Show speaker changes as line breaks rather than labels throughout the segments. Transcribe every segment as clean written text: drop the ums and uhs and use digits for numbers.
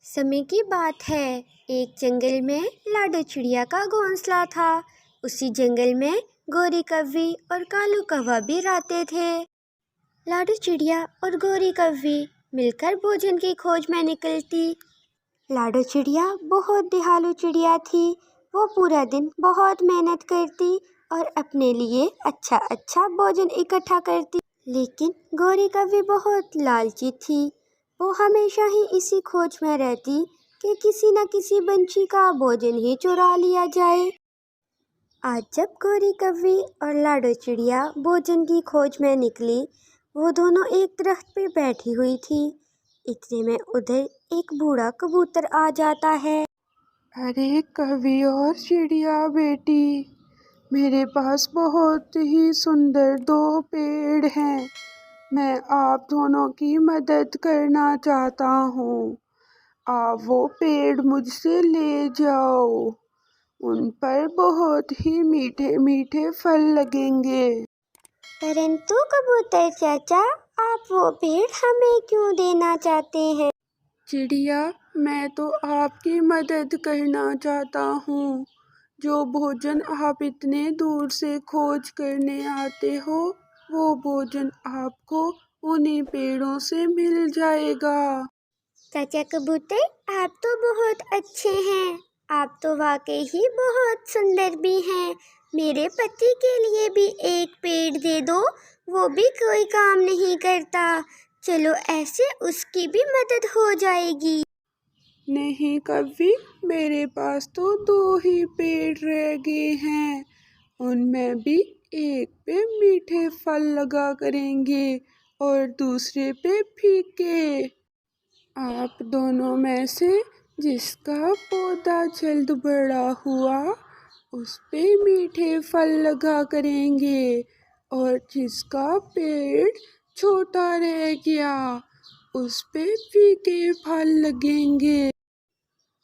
समय की बात है। एक जंगल में लाडो चिड़िया का घोंसला था। उसी जंगल में गोरी कौवी और कालू कौवा भी रहते थे। लाडो चिड़िया और गोरी कौवी मिलकर भोजन की खोज में निकलती। लाडो चिड़िया बहुत दयालु चिड़िया थी। वो पूरा दिन बहुत मेहनत करती और अपने लिए अच्छा अच्छा भोजन इकट्ठा करती। लेकिन गोरी कौवी बहुत लालची थी। वो हमेशा ही इसी खोज में रहती कि किसी न किसी पंछी का भोजन ही चुरा लिया जाए। आज जब गोरी कौवी और लाडो चिड़िया भोजन की खोज में निकली, वो दोनों एक दरख्त पे बैठी हुई थी। इतने में उधर एक बूढ़ा कबूतर आ जाता है।
अरे कवि और चिड़िया बेटी, मेरे पास बहुत ही सुंदर दो पेड़ हैं। मैं आप दोनों की मदद करना चाहता हूँ। आप वो पेड़ मुझसे ले जाओ। उन पर बहुत ही मीठे मीठे फल लगेंगे।
परंतु कबूतर चाचा, आप वो पेड़ हमें क्यों देना चाहते हैं?
चिड़िया, मैं तो आपकी मदद करना चाहता हूँ। जो भोजन आप इतने दूर से खोज करने आते हो, वो भोजन आपको उन्हीं पेड़ों से मिल जाएगा।
चाचा कबूतर, आप तो बहुत अच्छे हैं। आप तो वाकई ही बहुत सुंदर भी हैं। मेरे पति के लिए भी एक पेड़ दे दो, वो भी कोई काम नहीं करता। चलो ऐसे उसकी भी मदद हो जाएगी।
नहीं कवि, मेरे पास तो दो ही पेड़ रह गए हैं। उनमें भी एक पे मीठे फल लगा करेंगे और दूसरे पे फीके। आप दोनों में से जिसका पौधा जल्द बड़ा हुआ, उस पे मीठे फल लगा करेंगे, और जिसका पेड़ छोटा रह गया, उस पे फीके फल लगेंगे।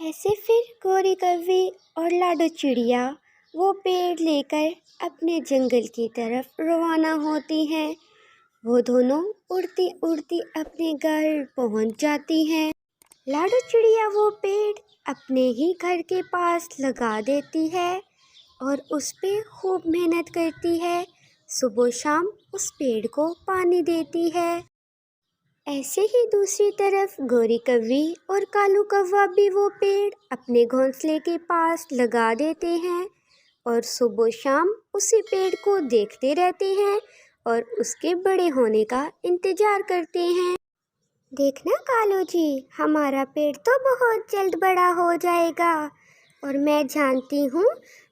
ऐसे फिर गोरी कौवी और लाडो चिड़िया वो पेड़ लेकर अपने जंगल की तरफ रवाना होती हैं। वो दोनों उड़ती उड़ती अपने घर पहुंच जाती हैं। लाडो चिड़िया वो पेड़ अपने ही घर के पास लगा देती है और उस पे खूब मेहनत करती है। सुबह शाम उस पेड़ को पानी देती है। ऐसे ही दूसरी तरफ गोरी कौवी और कालू कौवा भी वो पेड़ अपने घोंसले के पास लगा देते हैं और सुबह शाम उसी पेड़ को देखते रहते हैं और उसके बड़े होने का इंतजार करते हैं। देखना कालू जी, हमारा पेड़ तो बहुत जल्द बड़ा हो जाएगा और मैं जानती हूँ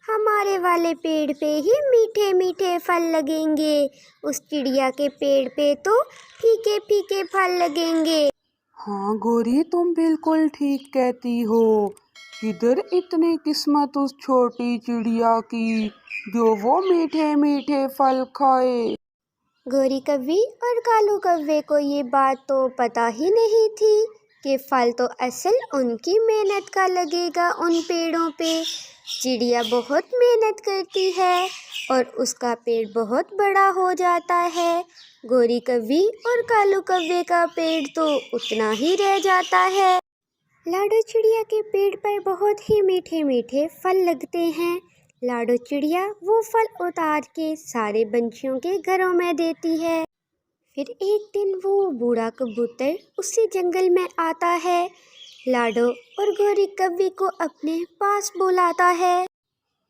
हमारे वाले पेड़ पे ही मीठे मीठे फल लगेंगे। उस चिड़िया के पेड़ पे तो फीके फीके फल लगेंगे।
हाँ गोरी, तुम बिल्कुल ठीक कहती हो। किधर इतनी किस्मत उस छोटी चिड़िया की जो वो मीठे मीठे फल खाए।
गोरी कौवी और कालू कौवे को ये बात तो पता ही नहीं थी कि फल तो असल उनकी मेहनत का लगेगा उन पेड़ों पे। चिड़िया बहुत मेहनत करती है और उसका पेड़ बहुत बड़ा हो जाता है। गोरी कौवी और कालू कौवे का पेड़ तो उतना ही रह जाता है। लाडो चिड़िया के पेड़ पर बहुत ही मीठे मीठे फल लगते हैं। लाडो चिड़िया वो फल उतार के सारे पंछियों के घरों में देती है। फिर एक दिन वो बूढ़ा कबूतर उसी जंगल में आता है। लाडो और गोरी कौवी को अपने पास बुलाता है।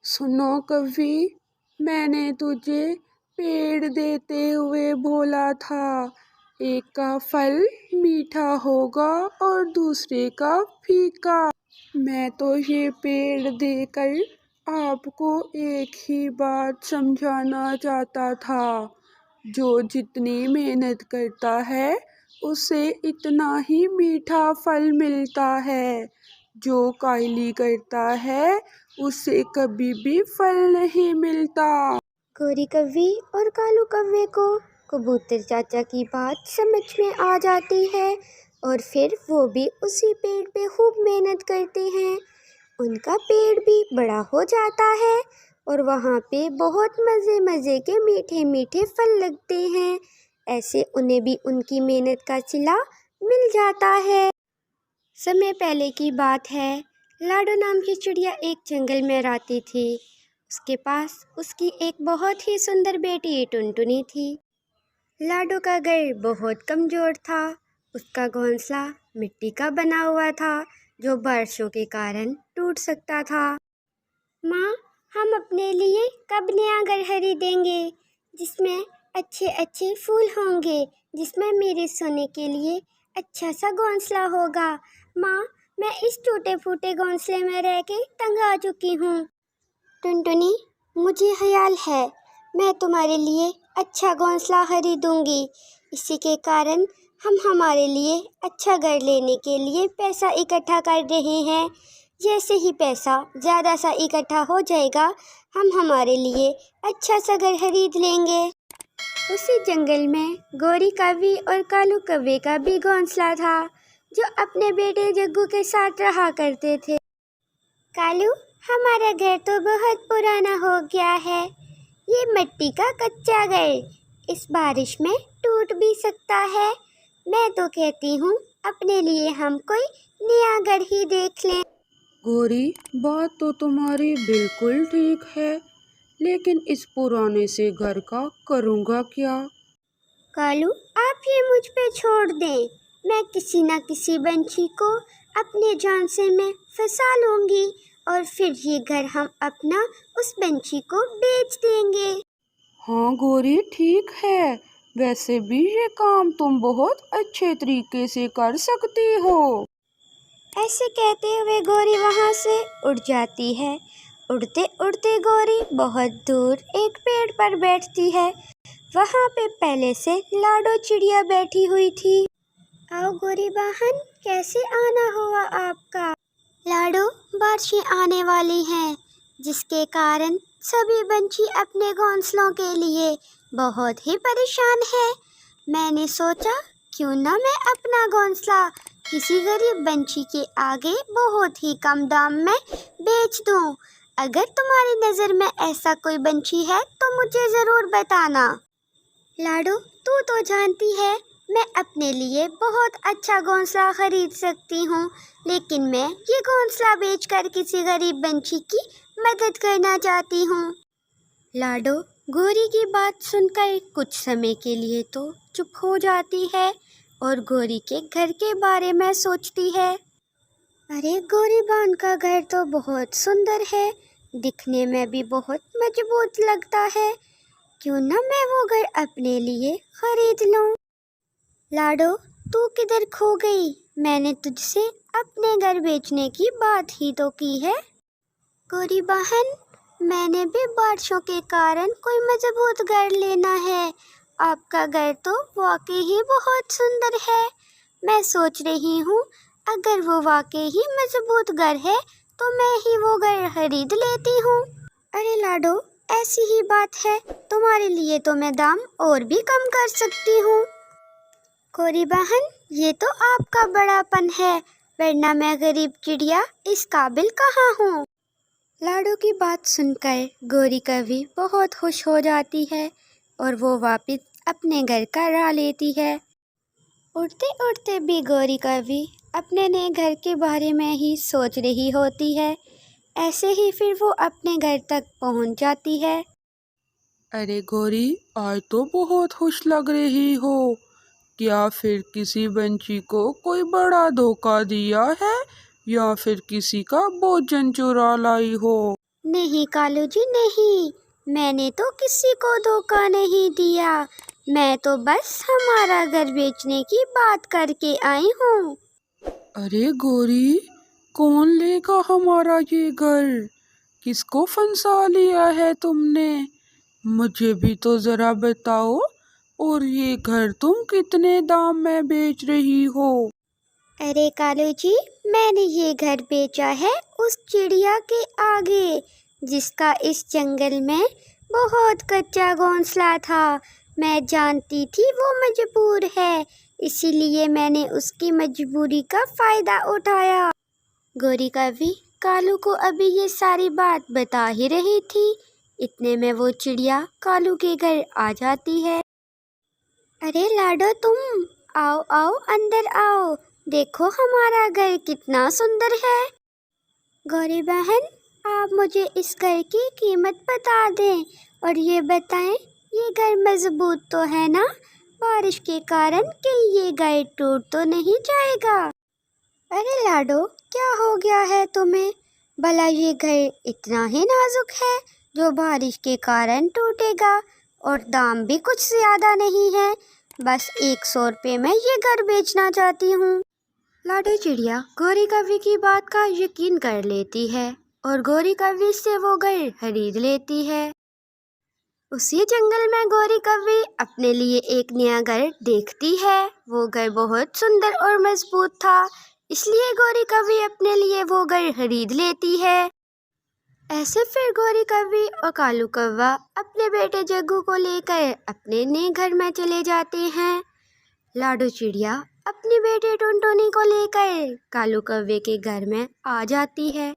सुनो कवि, मैंने तुझे पेड़ देते हुए बोला था, एक का फल मीठा होगा और दूसरे का फीका। मैं तो ये पेड़ देकर आपको एक ही बात समझाना चाहता था। जो जितनी मेहनत करता है, उसे इतना ही मीठा फल मिलता है। जो कायली करता है, उसे कभी भी फल नहीं मिलता।
गोरी कौवी और कालू कौवे को कबूतर चाचा की बात समझ में आ जाती है और फिर वो भी उसी पेड़ पे खूब मेहनत करते हैं। उनका पेड़ भी बड़ा हो जाता है और वहाँ पे बहुत मज़े मज़े के मीठे मीठे फल लगते हैं। ऐसे उन्हें भी उनकी मेहनत का सिला मिल जाता है। समय पहले की बात है। लाडो नाम की चिड़िया एक जंगल में रहती थी। उसके पास उसकी एक बहुत ही सुंदर बेटी टुनटुनी थी। लाडो का घर बहुत कमजोर था। उसका घोंसला मिट्टी का बना हुआ था, जो बारिशों के कारण टूट सकता था। माँ, हम अपने लिए कब नया घर खरीदेंगे, जिसमें अच्छे अच्छे फूल होंगे, जिसमें मेरे सोने के लिए अच्छा सा घोंसला होगा। माँ, मैं इस टूटे फूटे घोंसले में रह के तंग आ चुकी हूँ। टुनटुनी, मुझे ख्याल है मैं तुम्हारे लिए अच्छा घोंसला खरीदूंगी। इसी के कारण हम हमारे लिए अच्छा घर लेने के लिए पैसा इकट्ठा कर रहे हैं। जैसे ही पैसा ज़्यादा सा इकट्ठा हो जाएगा, हम हमारे लिए अच्छा सा घर खरीद लेंगे। उसी जंगल में गोरी कौवी और कालू कौवे का भी घोंसला था, जो अपने बेटे जग्गू के साथ रहा करते थे। कालू, हमारा घर तो बहुत पुराना हो गया है। ये मिट्टी का कच्चा घर इस बारिश में टूट भी सकता है। मैं तो कहती हूँ अपने लिए हम कोई नया घर ही देख लें।
गोरी, बात तो तुम्हारी बिल्कुल ठीक है, लेकिन इस पुराने से घर का करूँगा क्या?
कालू, आप ये मुझ पे छोड़ दें। मैं किसी न किसी बंची को अपने झांसे में फंसा लूंगी और फिर ये घर हम अपना उस बंची को बेच देंगे।
हाँ गोरी, ठीक है। वैसे भी ये काम तुम बहुत अच्छे तरीके से कर सकती हो।
ऐसे कहते हुए गोरी वहाँ से उड़ जाती है। उड़ते उड़ते गोरी बहुत दूर एक पेड़ पर बैठती है। वहाँ पे पहले से लाडो चिड़िया बैठी हुई थी। आओ गोरी बहन, कैसे आना हुआ आपका? लाडो, बारिशें आने वाली हैं, जिसके कारण सभी पंछी अपने घोंसलों के लिए बहुत ही परेशान है। मैंने सोचा क्यों ना मैं अपना घोंसला किसी गरीब पंछी के आगे बहुत ही कम दाम में बेच दूं। अगर तुम्हारी नज़र में ऐसा कोई पंछी है तो मुझे ज़रूर बताना। लाडो, तू तो जानती है मैं अपने लिए बहुत अच्छा घोंसला खरीद सकती हूँ, लेकिन मैं ये घोंसला बेचकर किसी गरीब पंछी की मदद करना चाहती हूँ। लाडो गोरी की बात सुनकर कुछ समय के लिए तो चुप हो जाती है और गोरी के घर के बारे में सोचती है। अरे, गोरी बान का घर तो बहुत सुंदर है, दिखने में भी बहुत मजबूत लगता है। क्यों ना मैं वो घर अपने लिए खरीद लूं। लाडो, तू किधर खो गई? मैंने तुझसे अपने घर बेचने की बात ही तो की है। गोरी बहन, मैंने भी बारिशों के कारण कोई मजबूत घर लेना है। आपका घर तो वाकई ही बहुत सुंदर है। मैं सोच रही हूँ अगर वो वाकई ही मजबूत घर है तो मैं ही वो घर खरीद लेती हूँ। अरे लाडो, ऐसी ही बात है, तुम्हारे लिए तो मैं दाम और भी कम कर सकती हूँ। गोरी बहन, ये तो आपका बड़ापन है, वरना मैं गरीब चिड़िया इस काबिल कहाँ हूँ। लाडो की बात सुनकर गोरी कौवी बहुत खुश हो जाती है और वो वापस अपने घर का राह लेती है। उड़ते उड़ते भी गोरी कौवी अपने नए घर के बारे में ही सोच रही होती है। ऐसे ही फिर वो अपने घर तक पहुंच जाती है।
अरे गोरी, आज तो बहुत खुश लग रही हो। क्या फिर किसी बंची को कोई बड़ा धोखा दिया है या फिर किसी का भोजन चुरा लाई हो?
नहीं कालू जी, नहीं, मैंने तो किसी को धोखा नहीं दिया। मैं तो बस हमारा घर बेचने की बात करके आई हूँ।
अरे गोरी, कौन लेगा हमारा ये घर? किसको फंसा लिया है तुमने? मुझे भी तो जरा बताओ। और ये घर तुम कितने दाम में बेच रही हो?
अरे कालू जी, मैंने ये घर बेचा है उस चिड़िया के आगे, जिसका इस जंगल में बहुत कच्चा घोंसला था। मैं जानती थी वो मजबूर है, इसीलिए मैंने उसकी मजबूरी का फ़ायदा उठाया। गोरी कौवी कालू को अभी ये सारी बात बता ही रही थी, इतने में वो चिड़िया कालू के घर आ जाती है। अरे लाडो, तुम आओ आओ, अंदर आओ। देखो हमारा घर कितना सुंदर है। गौरी बहन, आप मुझे इस घर की कीमत बता दें और ये बताएं, ये घर मजबूत तो है ना? बारिश के कारण कहीं ये घर टूट तो नहीं जाएगा? अरे लाडो, क्या हो गया है तुम्हें? भला ये घर इतना ही नाजुक है जो बारिश के कारण टूटेगा? और दाम भी कुछ ज़्यादा नहीं है, बस 100 रुपये में ये घर बेचना चाहती हूँ। लाडो चिड़िया गौरी कव्वी की बात का यकीन कर लेती है और गौरी कव्वी से वो घर खरीद लेती है। उसी जंगल में गौरी कव्वी अपने लिए एक नया घर देखती है। वो घर बहुत सुंदर और मजबूत था, इसलिए गौरी कव्वी अपने लिए वो घर खरीद लेती है। ऐसे फिर गौरी कव्वी और कालू कौवा अपने बेटे जग्गू को लेकर अपने नए घर में चले जाते हैं। लाडो चिड़िया अपनी बेटे टुनटुनी को लेकर कालू कौवे के घर में आ जाती है।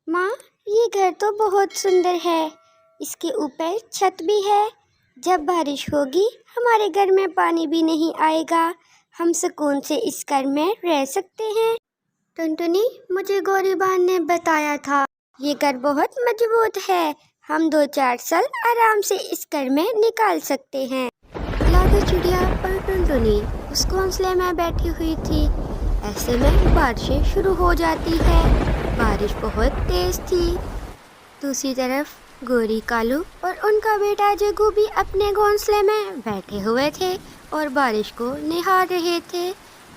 माँ, ये घर तो बहुत सुंदर है, इसके ऊपर छत भी है। जब बारिश होगी हमारे घर में पानी भी नहीं आएगा, हम सुकून से इस घर में रह सकते हैं। टुनटुनी, मुझे गौरी बहन ने बताया था ये घर बहुत मजबूत है, हम 2-4 साल आराम से इस घर में निकाल सकते हैं। लाडो चिड़िया और टुनटुनी उस घोंसले में बैठी हुई थी। ऐसे में बारिशें शुरू हो जाती है। बारिश बहुत तेज थी। दूसरी तरफ गौरी, कालू और उनका बेटा जग्गू भी अपने घोंसले में बैठे हुए थे और बारिश को निहार रहे थे।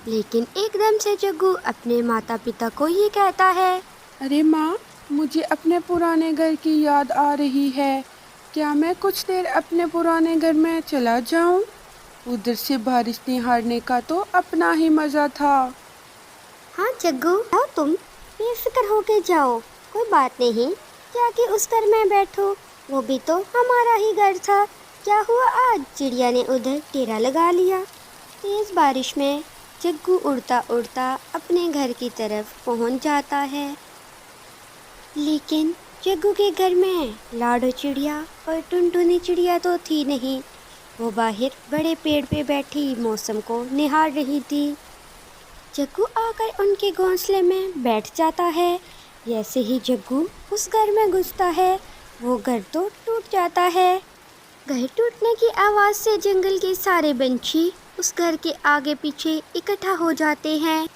लेकिन एकदम से जग्गू अपने माता पिता को ये कहता है,
अरे माँ, मुझे अपने पुराने घर की याद आ रही है। क्या मैं कुछ देर अपने पुराने घर में चला जाऊँ? उधर से बारिश निहारने का तो अपना ही मज़ा था।
हाँ जग्गू, आओ तुम बेफिक्र होके जाओ, कोई बात नहीं, जाके उस घर में बैठो, वो भी तो हमारा ही घर था। क्या हुआ आज? चिड़िया ने उधर डेरा लगा लिया। तेज़ बारिश में जग्गू उड़ता उड़ता अपने घर की तरफ पहुंच जाता है। लेकिन जग्गू के घर में लाडो चिड़िया और टुनटुनी चिड़िया तो थी नहीं। वो बाहर बड़े पेड़ पे बैठी मौसम को निहार रही थी। जग्गू आकर उनके घोंसले में बैठ जाता है। जैसे ही जग्गू उस घर में घुसता है, वो घर तो टूट जाता है। घर टूटने की आवाज़ से जंगल के सारे पंछी उस घर के आगे पीछे इकट्ठा हो जाते हैं।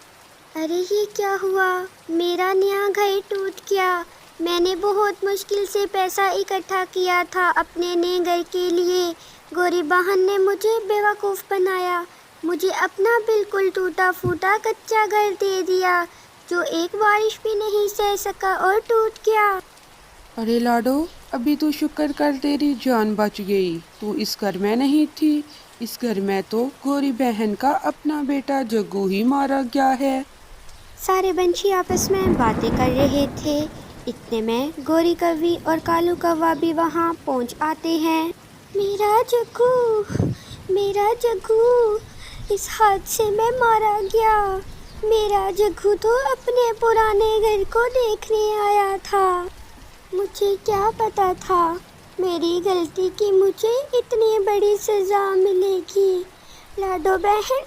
अरे ये क्या हुआ? मेरा नया घर टूट गया। मैंने बहुत मुश्किल से पैसा इकट्ठा किया था अपने नए घर के लिए। गौरी बहन ने मुझे बेवकूफ़ बनाया, मुझे अपना बिल्कुल टूटा फूटा कच्चा घर दे दिया जो एक बारिश भी नहीं सह सका और टूट गया।
अरे लाडो, अभी तो शुक्र कर तेरी जान बच गई। तू इस घर में नहीं थी। इस घर में तो गौरी बहन का अपना बेटा जग्गू ही मारा गया है।
सारे पंछी आपस में बातें कर रहे थे। इतने में गौरी कव्वी और कालू कौवा भी वहाँ पहुँच आते हैं। मेरा जग्गू इस हादसे में मारा गया। मेरा जग्गू तो अपने पुराने घर को देखने आया था। मुझे क्या पता था मेरी गलती की मुझे इतनी बड़ी सज़ा मिलेगी। लाडो बहन,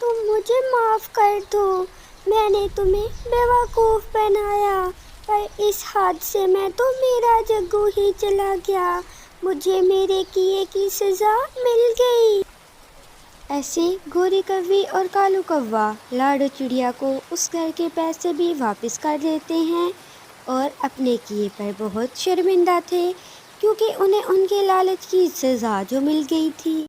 तुम मुझे माफ़ कर दो। मैंने तुम्हें बेवकूफ़ बनाया, पर इस हादसे में तो मेरा जग्गू ही चला गया। मुझे मेरे किए की सज़ा मिल गई। ऐसे गौरी कव्वी और कालू कौवा लाडो चिड़िया को उस घर के पैसे भी वापस कर देते हैं और अपने किए पर बहुत शर्मिंदा थे, क्योंकि उन्हें उनके लालच की सज़ा जो मिल गई थी।